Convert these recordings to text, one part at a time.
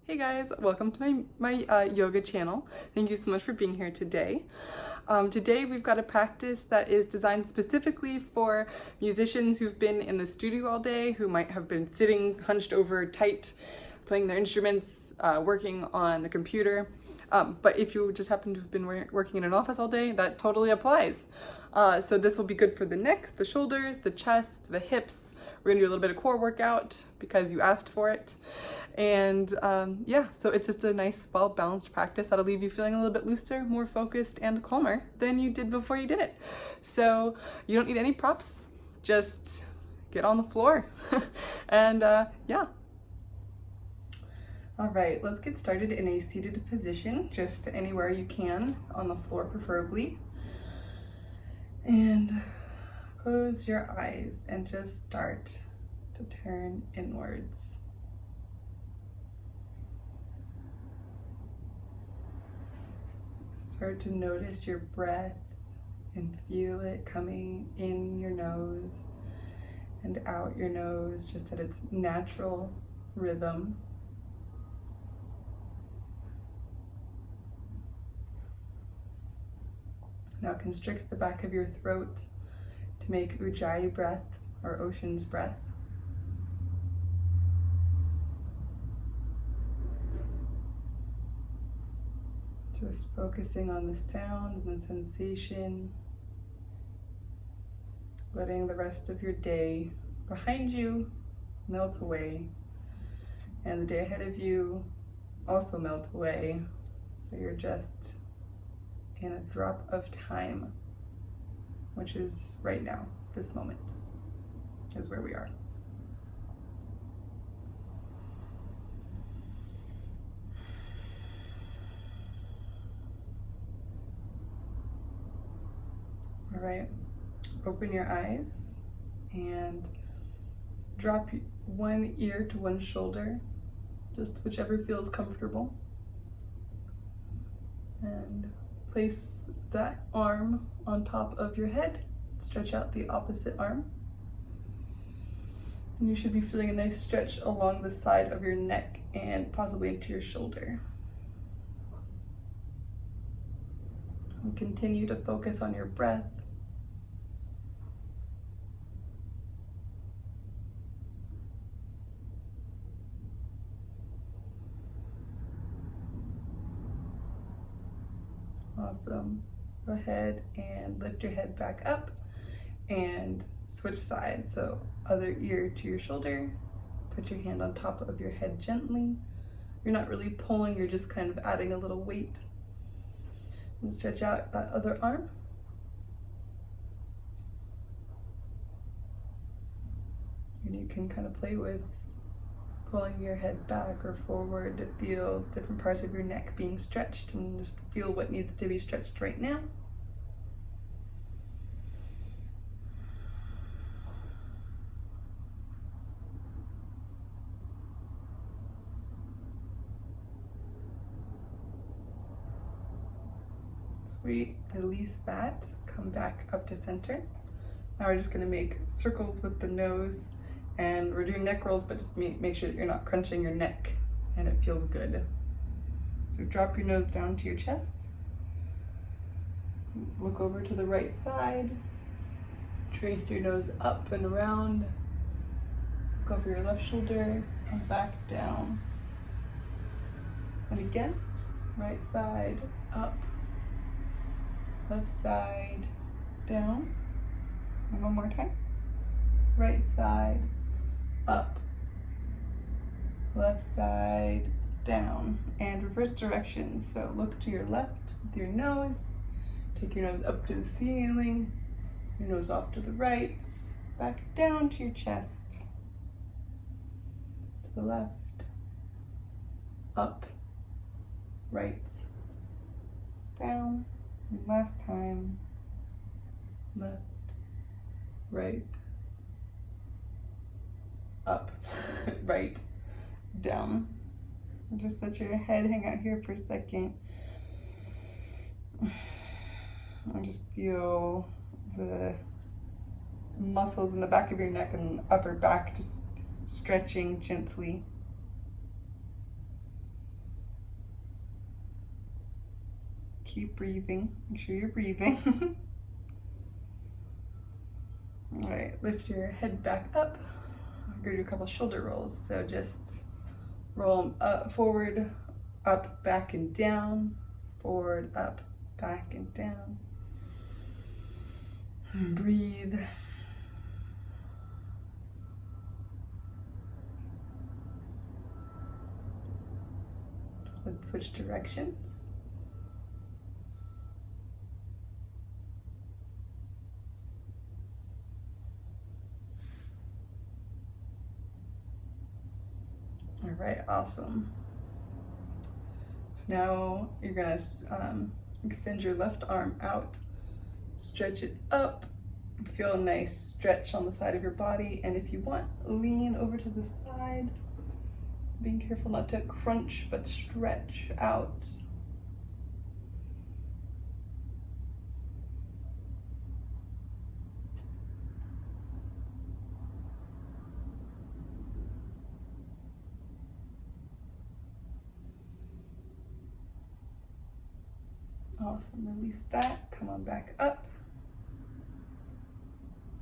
Hey guys, welcome to my yoga channel. Thank you so much for being here today. Today we've got a practice that is designed specifically for musicians who've been in the studio all day, who might have been sitting hunched over tight, playing their instruments, working on the computer. But if you just happen to have been working in an office all day, that totally applies. So this will be good for the neck, the shoulders, the chest, the hips. We're gonna do a little bit of core workout because you asked for it. And yeah, so it's just a nice, well-balanced practice that'll leave you feeling a little bit looser, more focused, and calmer than you did before you did it. So you don't need any props, just get on the floor. And yeah. All right, let's get started in a seated position, just anywhere you can, on the floor preferably. And close your eyes and just start to turn inwards. Start to notice your breath and feel it coming in your nose and out your nose, just at its natural rhythm. Now constrict the back of your throat to make ujjayi breath, or ocean's breath. Just focusing on the sound and the sensation, letting the rest of your day behind you melt away, and the day ahead of you also melt away. So you're just in a drop of time, which is right now, this moment is where we are. All right, open your eyes and drop one ear to one shoulder, just whichever feels comfortable. And place that arm on top of your head. Stretch out the opposite arm. And you should be feeling a nice stretch along the side of your neck and possibly into your shoulder. And continue to focus on your breath. Awesome. Go ahead and lift your head back up and switch sides. So other ear to your shoulder. Put your hand on top of your head gently. You're not really pulling, you're just kind of adding a little weight. And stretch out that other arm. And you can kind of play with pulling your head back or forward to feel different parts of your neck being stretched, and just feel what needs to be stretched right now. Sweet, release that, come back up to center. Now we're just gonna make circles with the nose. And we're doing neck rolls, but just make sure that you're not crunching your neck and it feels good. So drop your nose down to your chest. Look over to the right side. Trace your nose up and around. Look over your left shoulder and back down. And again, right side up, left side down. And one more time. Right side up, left side down, and reverse directions. So look to your left with your nose, take your nose up to the ceiling, your nose off to the right, back down to your chest, to the left, up, right, down, and last time, left, right, up, right, down. Just let your head hang out here for a second. And just feel the muscles in the back of your neck and upper back just stretching gently. keep breathing. Make sure you're breathing. All right, lift your head back up. I'm gonna do a couple shoulder rolls. So just roll them up, forward, up, back, and down. Forward, up, back, and down. And breathe. Let's switch directions. All right, awesome. So now you're gonna extend your left arm out, stretch it up, feel a nice stretch on the side of your body, and if you want, lean over to the side, being careful not to crunch, but stretch out. Awesome, release that, come on back up.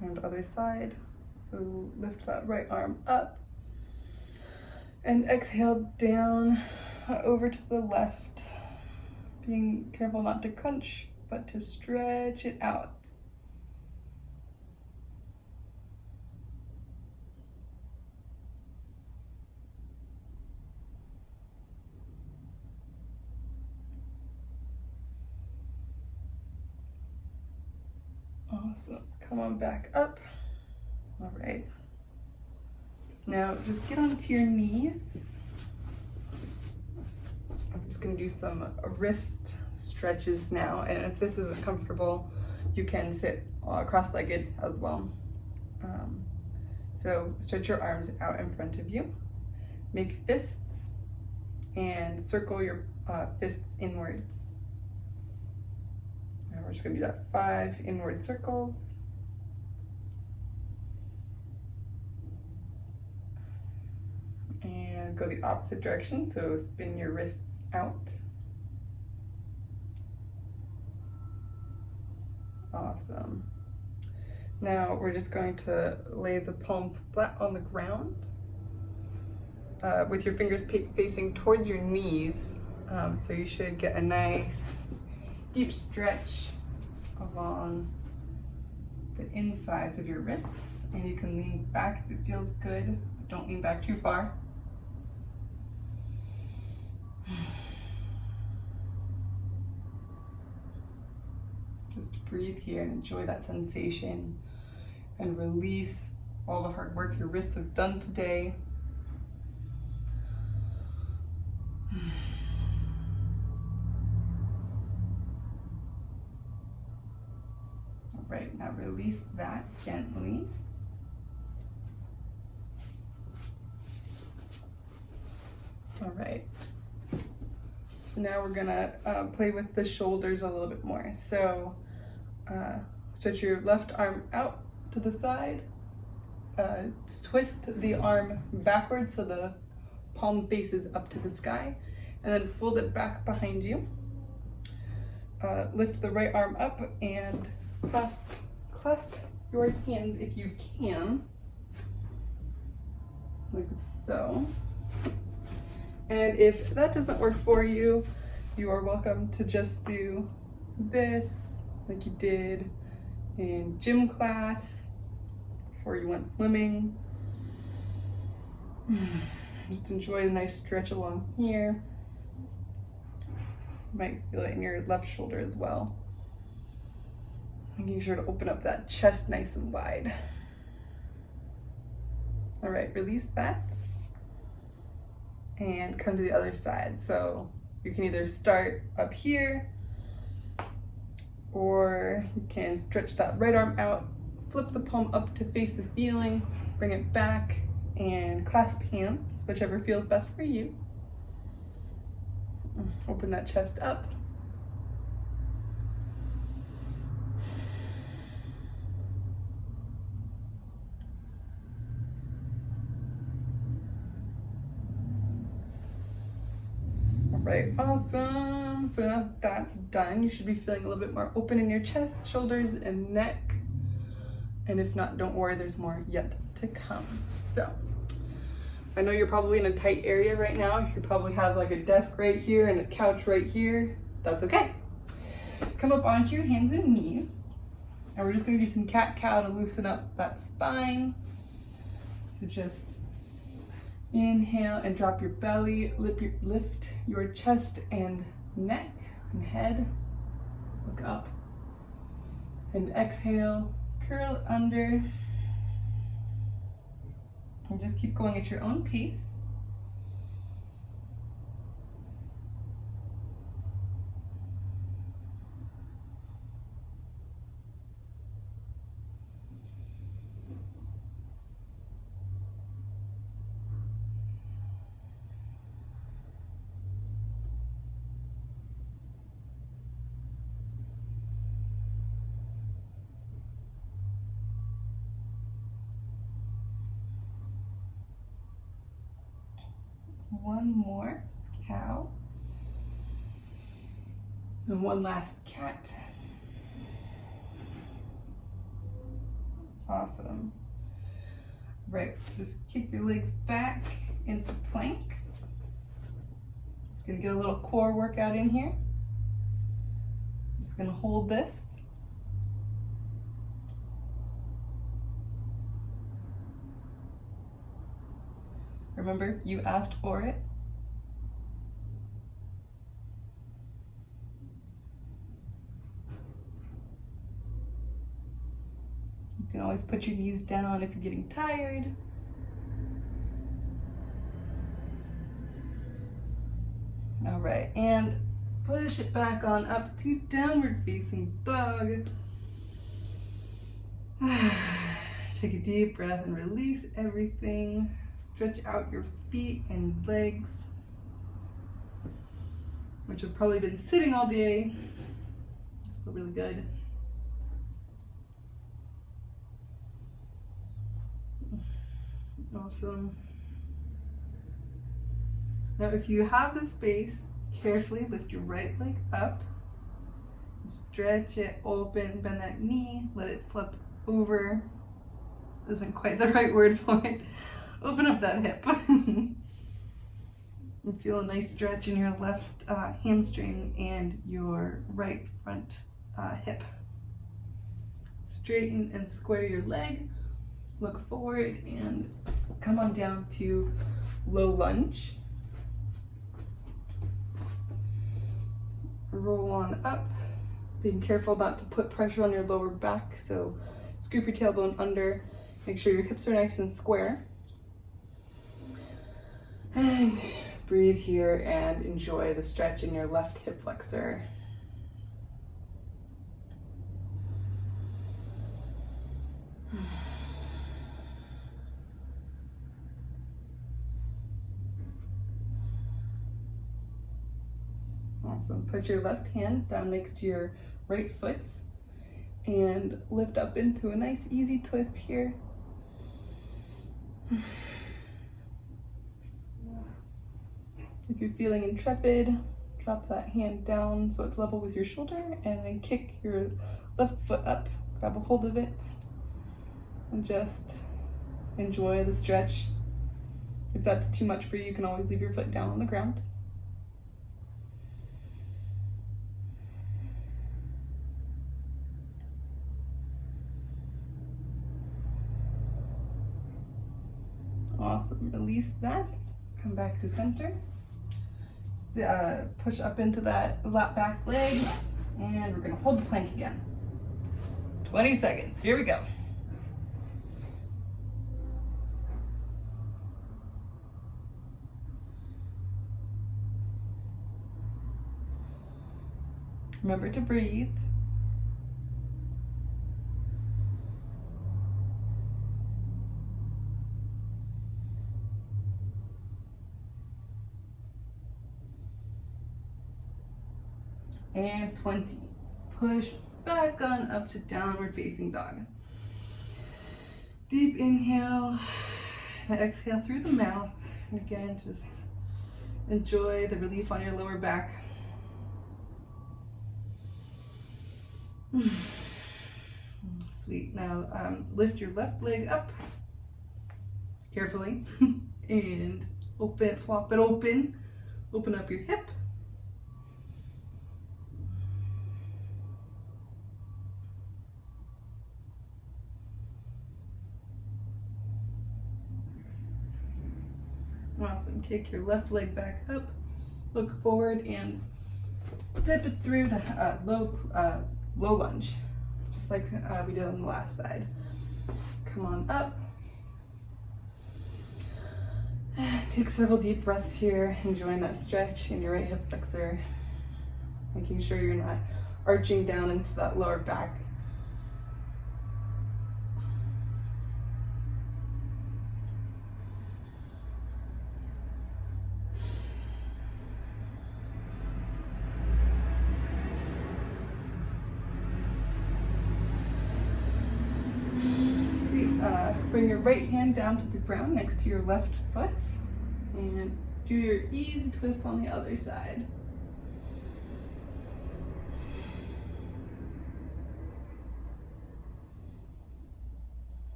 And other side. So lift that right arm up. And exhale down over to the left. Being careful not to crunch, but to stretch it out. Awesome. Come on back up. All right. So now just get onto your knees. I'm just going to do some wrist stretches now. And if this isn't comfortable, you can sit cross-legged as well. So stretch your arms out in front of you. Make fists and circle your fists inwards. And we're just going to do that 5 inward circles. And go the opposite direction, so spin your wrists out. Awesome. Now we're just going to lay the palms flat on the ground with your fingers facing towards your knees. So you should get a nice deep stretch along the insides of your wrists, and you can lean back if it feels good, but don't lean back too far. Just breathe here and enjoy that sensation and release all the hard work your wrists have done today. All right, now release that gently. All right. So now we're gonna play with the shoulders a little bit more. So stretch your left arm out to the side, twist the arm backwards so the palm faces up to the sky, and then fold it back behind you. Lift the right arm up and clasp your hands if you can, like so. And if that doesn't work for you, you are welcome to just do this like you did in gym class before you went swimming. Just enjoy a nice stretch along here. You might feel it in your left shoulder as well. Making sure to open up that chest nice and wide. All right, release that. And come to the other side. So you can either start up here, or you can stretch that right arm out, flip the palm up to face the ceiling, bring it back, and clasp hands, whichever feels best for you. Open that chest up. Right, awesome. So now that's done, you should be feeling a little bit more open in your chest, shoulders, and neck. And if not, don't worry, there's more yet to come. So I know you're probably in a tight area right now. You probably have like a desk right here and a couch right here. That's okay. Come up onto your hands and knees. And we're just gonna do some cat-cow to loosen up that spine. So just inhale and drop your belly, lift your chest and neck and head. Look up. And exhale, curl under. And just keep going at your own pace. One more cow. And one last cat. Awesome. Right, just kick your legs back into plank. Just gonna get a little core workout in here. Just gonna hold this. Remember, you asked for it. You can always put your knees down if you're getting tired. All right, and push it back on up to downward facing dog. Take a deep breath and release everything. Stretch out your feet and legs, which have probably been sitting all day. It's feel really good. Awesome. Now, if you have the space, carefully lift your right leg up. Stretch it open, bend that knee, let it flip over. Isn't quite the right word for it. Open up that hip. And feel a nice stretch in your left hamstring and your right front hip. Straighten and square your leg. Look forward and come on down to low lunge. Roll on up, being careful not to put pressure on your lower back. So scoop your tailbone under, make sure your hips are nice and square. And breathe here and enjoy the stretch in your left hip flexor. Awesome. Put your left hand down next to your right foot and lift up into a nice easy twist here. If you're feeling intrepid, drop that hand down so it's level with your shoulder and then kick your left foot up, grab a hold of it, and just enjoy the stretch. If that's too much for you, you can always leave your foot down on the ground. Awesome, release that, come back to center. Push up into that back leg, and we're gonna hold the plank again. 20 seconds, here we go. Remember to breathe. And 20. Push back on up to downward facing dog. Deep inhale, and exhale through the mouth. And again, just enjoy the relief on your lower back. Sweet. Now lift your left leg up carefully and open, flop it open. Open up your hip. Awesome. Kick your left leg back up. Look forward and step it through to low lunge, just like we did on the last side. Come on up. Take several deep breaths here, enjoying that stretch in your right hip flexor, making sure you're not arching down into that lower back. Bring your right hand down to the ground next to your left foot and do your easy twist on the other side.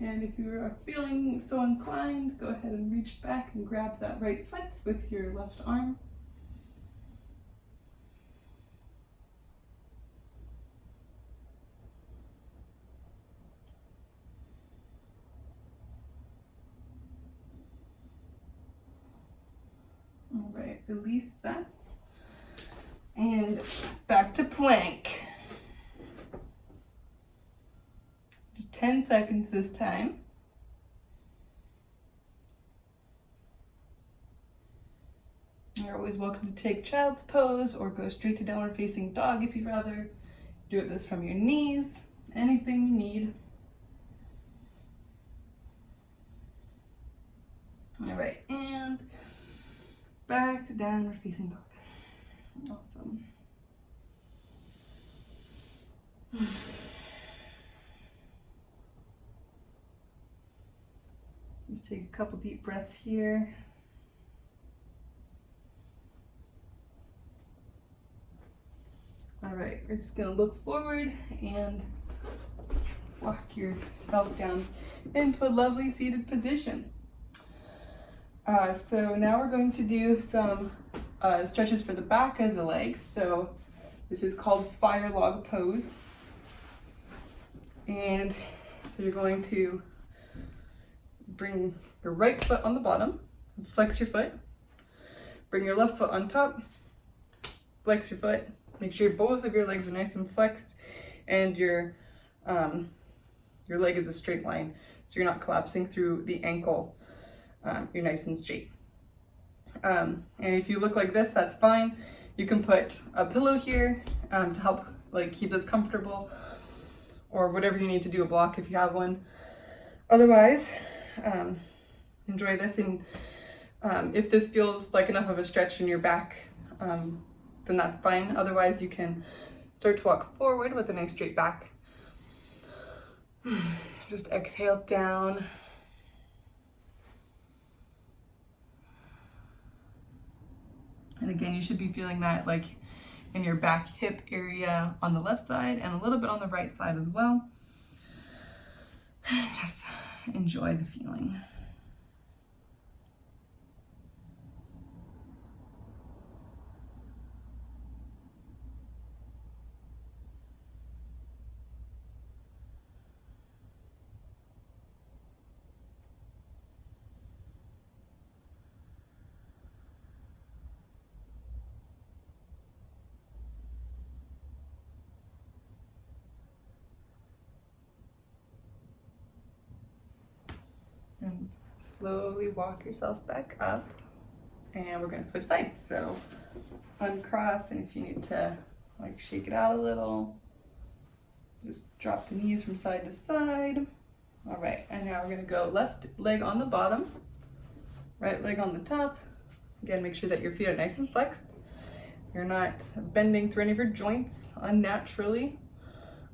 And if you are feeling so inclined, go ahead and reach back and grab that right foot with your left arm. All right, release that. And back to plank. Just 10 seconds this time. You're always welcome to take child's pose or go straight to downward facing dog if you'd rather. Do this from your knees, anything you need. All right, and back to downward facing dog. Awesome. Just take a couple deep breaths here. All right, we're just gonna look forward and walk yourself down into a lovely seated position. So now we're going to do some stretches for the back of the legs. So this is called fire log pose. And so you're going to bring your right foot on the bottom, flex your foot, bring your left foot on top, flex your foot, make sure both of your legs are nice and flexed and your leg is a straight line so you're not collapsing through the ankle. You're nice and straight. And if you look like this, that's fine. You can put a pillow here to help keep this comfortable, or whatever you need to do, a block if you have one. Otherwise, enjoy this, and if this feels like enough of a stretch in your back, then that's fine. Otherwise, you can start to walk forward with a nice straight back. Just exhale down. And again, you should be feeling that in your back hip area on the left side and a little bit on the right side as well. Just enjoy the feeling. And slowly walk yourself back up, and we're going to switch sides. So uncross, and if you need to shake it out a little, just drop the knees from side to side. All right, and now we're going to go left leg on the bottom, right leg on the top. Again, make sure that your feet are nice and flexed. You're not bending through any of your joints unnaturally.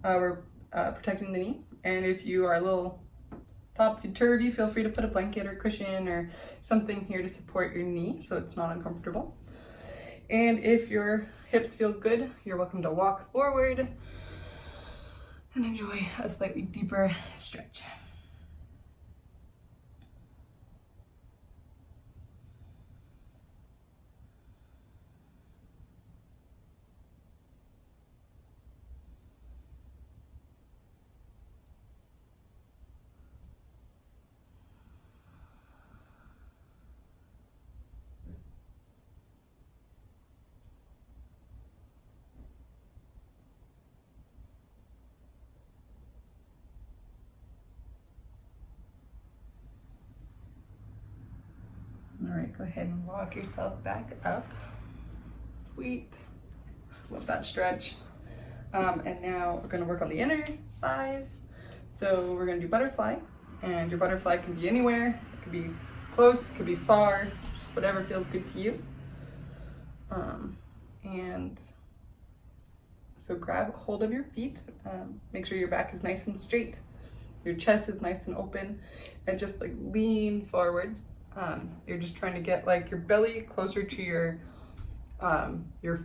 We're protecting the knee, and if you are a little topsy-turvy, feel free to put a blanket or cushion or something here to support your knee so it's not uncomfortable. And if your hips feel good, you're welcome to walk forward, and enjoy a slightly deeper stretch. All right, go ahead and walk yourself back up. Sweet. Love that stretch. And now we're going to work on the inner thighs. So we're going to do butterfly, and your butterfly can be anywhere. It could be close, it could be far, just whatever feels good to you. And so grab hold of your feet. Make sure your back is nice and straight. Your chest is nice and open, and just like lean forward. You're just trying to get like your belly closer to your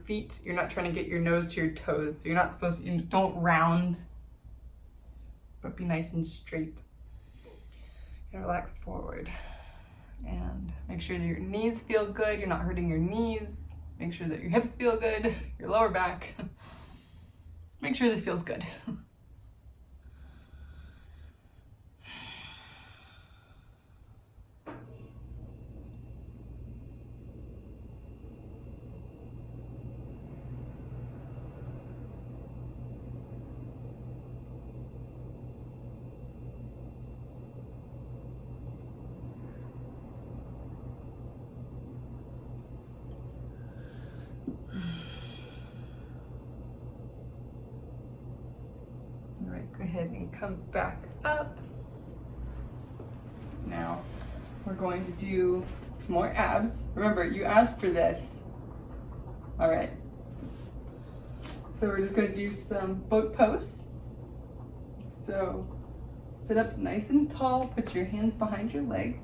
feet. You're not trying to get your nose to your toes. So you're not supposed to, you don't round, but be nice and straight. And relax forward. And make sure that your knees feel good. You're not hurting your knees. Make sure that your hips feel good, your lower back. Just make sure this feels good. All right, go ahead and come back up. Now we're going to do some more abs. Remember, you asked for this. All right. So we're just going to do some boat pose. So sit up nice and tall, put your hands behind your legs,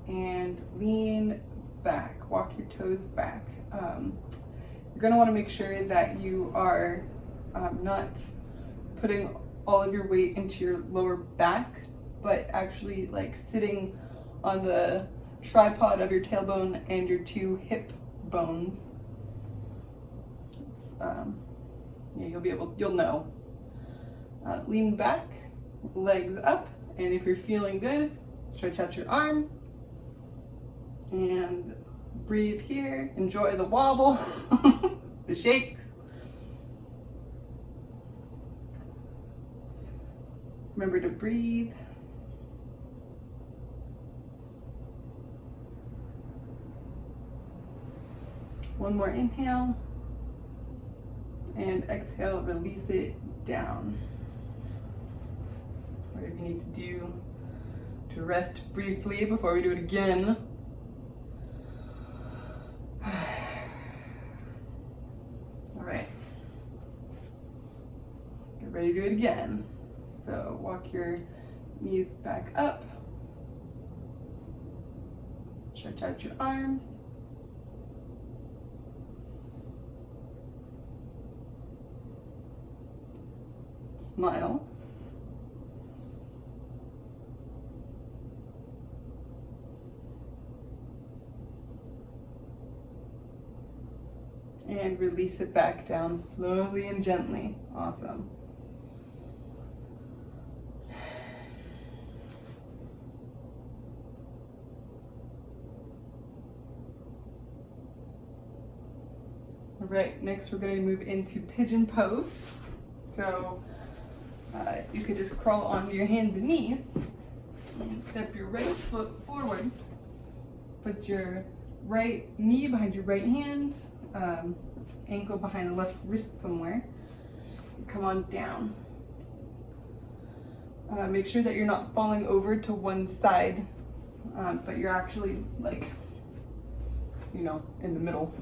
and lean back. Walk your toes back. You're going to want to make sure that you are not putting all of your weight into your lower back, but actually like sitting on the tripod of your tailbone and your two hip bones. Yeah, you'll know. Lean back, legs up, and if you're feeling good, stretch out your arms and breathe here. Enjoy the wobble, the shakes. Remember to breathe. One more inhale, and exhale, release it down. Whatever you need to do to rest briefly before we do it again. All right, get ready to do it again. So walk your knees back up, stretch out your arms, smile, and release it back down slowly and gently. Awesome. All right, next we're going to move into pigeon pose. So you could just crawl onto your hands and knees and step your right foot forward. Put your right knee behind your right hand, ankle behind the left wrist somewhere. Come on down. Make sure that you're not falling over to one side, but you're actually like, you know, in the middle.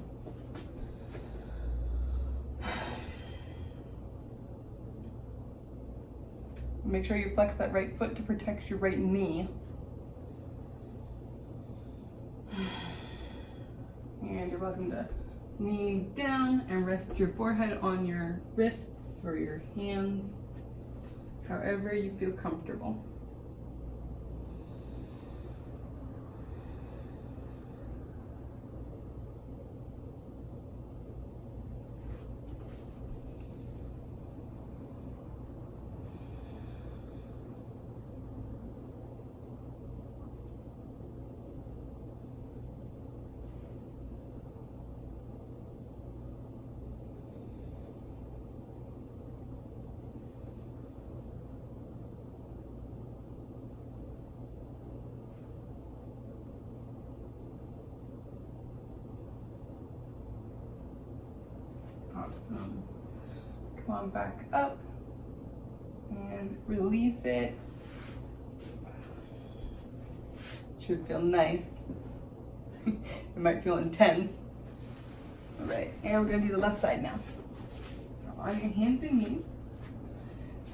Make sure you flex that right foot to protect your right knee. And you're welcome to lean down and rest your forehead on your wrists or your hands. however you feel comfortable. Awesome. Come on back up and release it. Should feel nice. It might feel intense. All right, and we're gonna do the left side now. So on your hands and knees,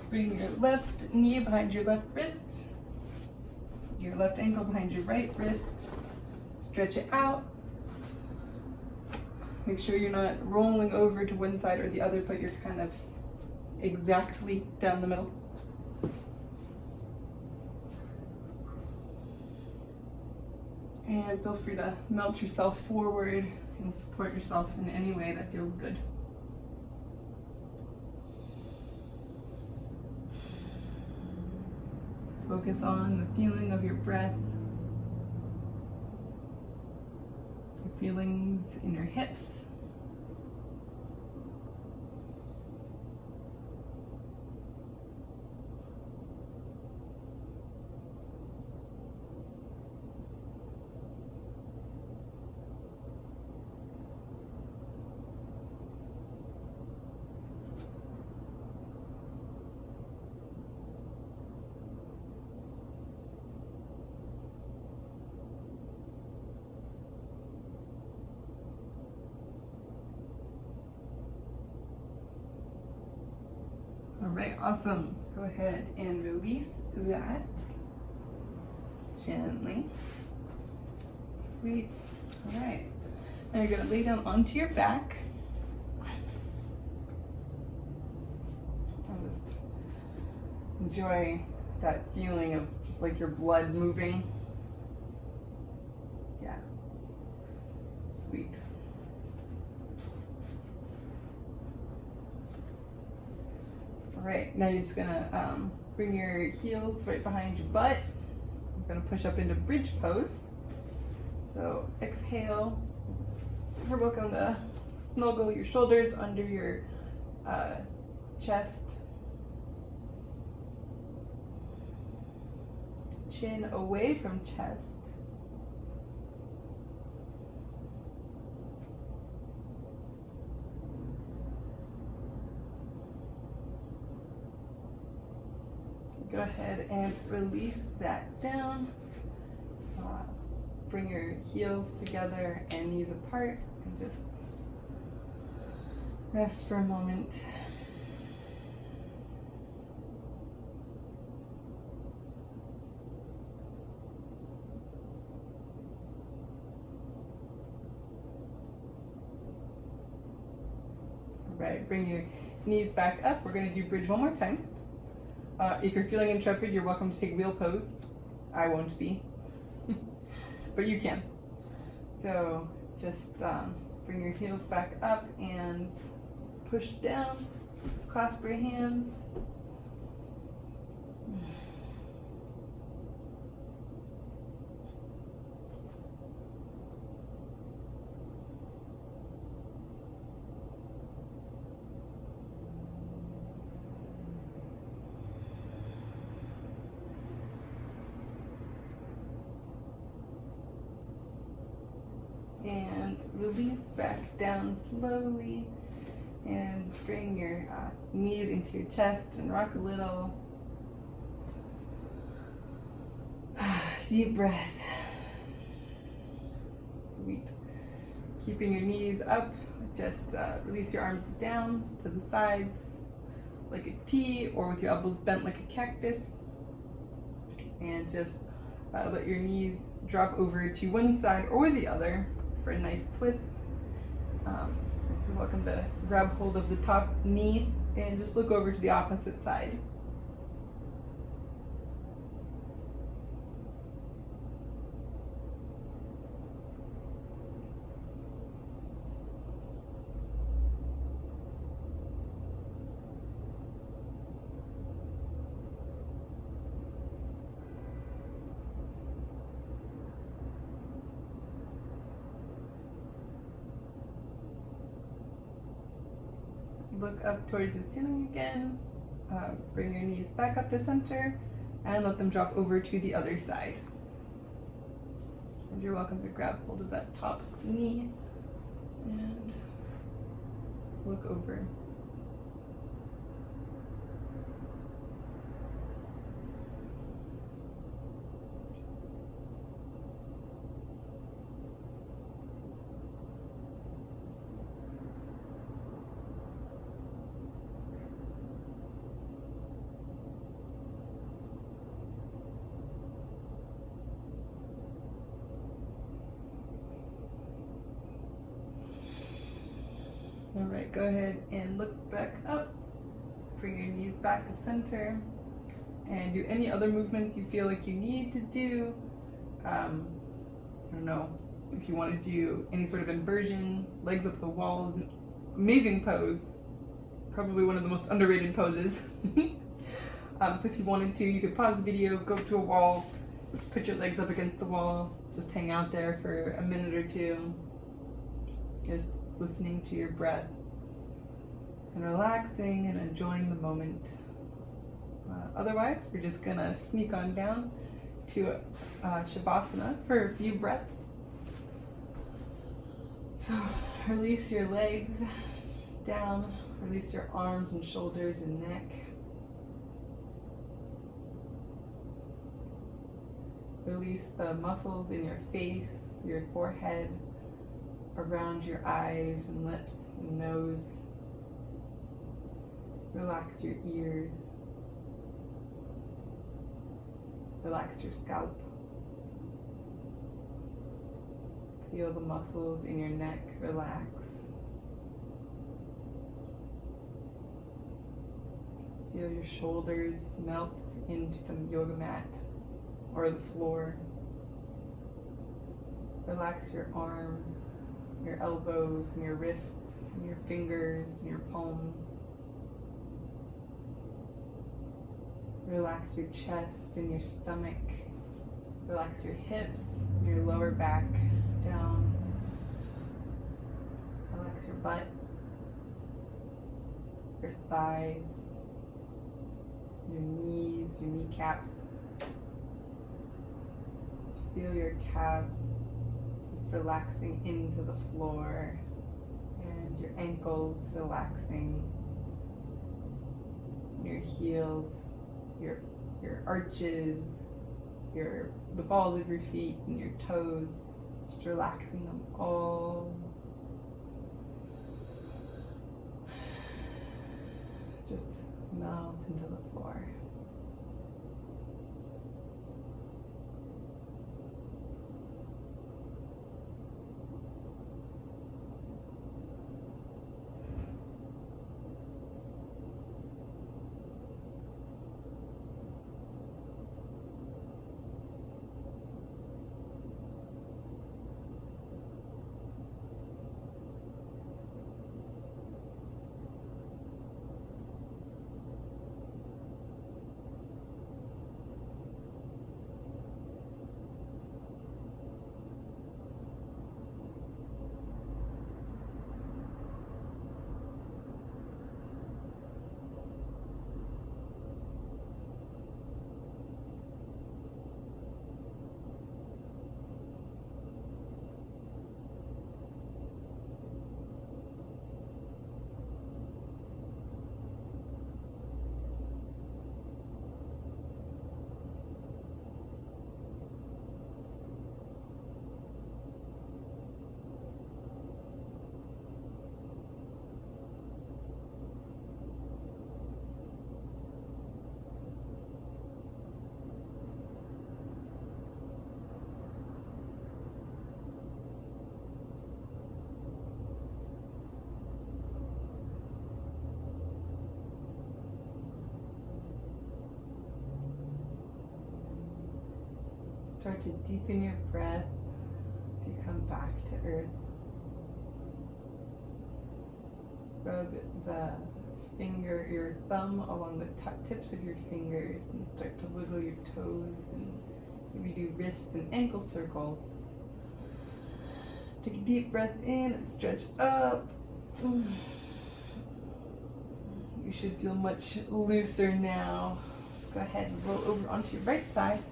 bring your left knee behind your left wrist, your left ankle behind your right wrist. Stretch it out. Make sure you're not rolling over to one side or the other, but you're kind of exactly down the middle. And feel free to melt yourself forward and support yourself in any way that feels good. Focus on the feeling of your breath. Feelings in your hips. All right, awesome. Go ahead and release that gently. Sweet. All right. Now you're gonna lay down onto your back. And just enjoy that feeling of just like your blood moving. Yeah. Sweet. All right, now you're just gonna bring your heels right behind your butt. You're gonna push up into bridge pose. So exhale. You're welcome to snuggle your shoulders under your chest. Chin away from chest. Go ahead and release that down. Bring your heels together and knees apart and just rest for a moment. All right, bring your knees back up. We're going to do bridge one more time. If you're feeling intrepid, you're welcome to take wheel pose. I won't be, but you can. So just bring your heels back up and push down, clasp your hands. And release back down slowly and bring your knees into your chest and rock a little. Deep breath. Sweet. Keeping your knees up, just release your arms down to the sides like a T or with your elbows bent like a cactus. And just let your knees drop over to one side or the other for a nice twist. You're welcome to grab hold of the top knee and just look over to the opposite side. Look up towards the ceiling again. Bring your knees back up to center and let them drop over to the other side. And you're welcome to grab hold of that top knee and look over. All right, go ahead and look back up. Bring your knees back to center and do any other movements you feel like you need to do. I don't know if you want to do any sort of inversion, legs up the wall is an amazing pose. Probably one of the most underrated poses. So if you wanted to, you could pause the video, go to a wall, put your legs up against the wall, just hang out there for a minute or two. Just listening to your breath and relaxing and enjoying the moment. Otherwise, we're just gonna sneak on down to Shavasana for a few breaths. So release your legs down, release your arms and shoulders and neck. Release the muscles in your face, your forehead, around your eyes and lips and nose. Relax your ears. Relax your scalp. Feel the muscles in your neck relax. Feel your shoulders melt into the yoga mat or the floor. Relax your arms, your elbows and your wrists and your fingers and your palms. Relax your chest and your stomach. Relax your hips, your lower back down. Relax your butt, your thighs, your knees, your kneecaps. Feel your calves just relaxing into the floor and your ankles relaxing, your heels, your arches, the balls of your feet and your toes, just relaxing them all. Just melt into the floor. Start to deepen your breath as you come back to earth. Rub your thumb along the tips of your fingers and start to wiggle your toes and maybe do wrists and ankle circles. Take a deep breath in and stretch up. You should feel much looser now. Go ahead and roll over onto your right side.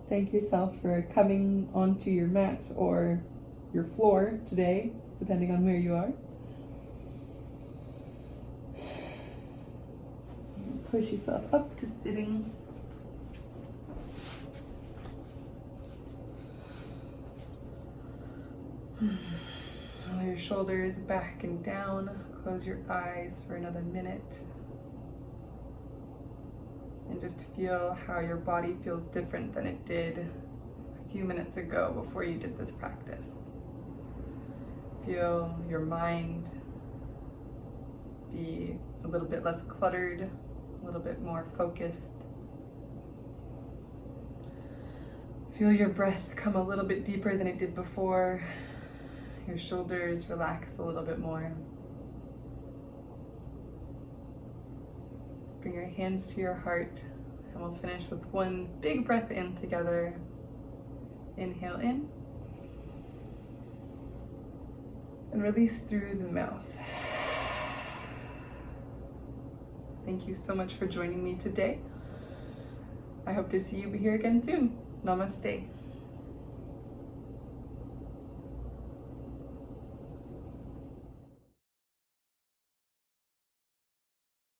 Thank yourself for coming onto your mat or your floor today, depending on where you are. Push yourself up to sitting. Roll your shoulders back and down. Close your eyes for another minute. And just feel how your body feels different than it did a few minutes ago before you did this practice. Feel your mind be a little bit less cluttered, a little bit more focused. Feel your breath come a little bit deeper than it did before. Your shoulders relax a little bit more. Bring your hands to your heart, and we'll finish with one big breath in together. Inhale in, and release through the mouth. Thank you so much for joining me today. I hope to see you here again soon. Namaste.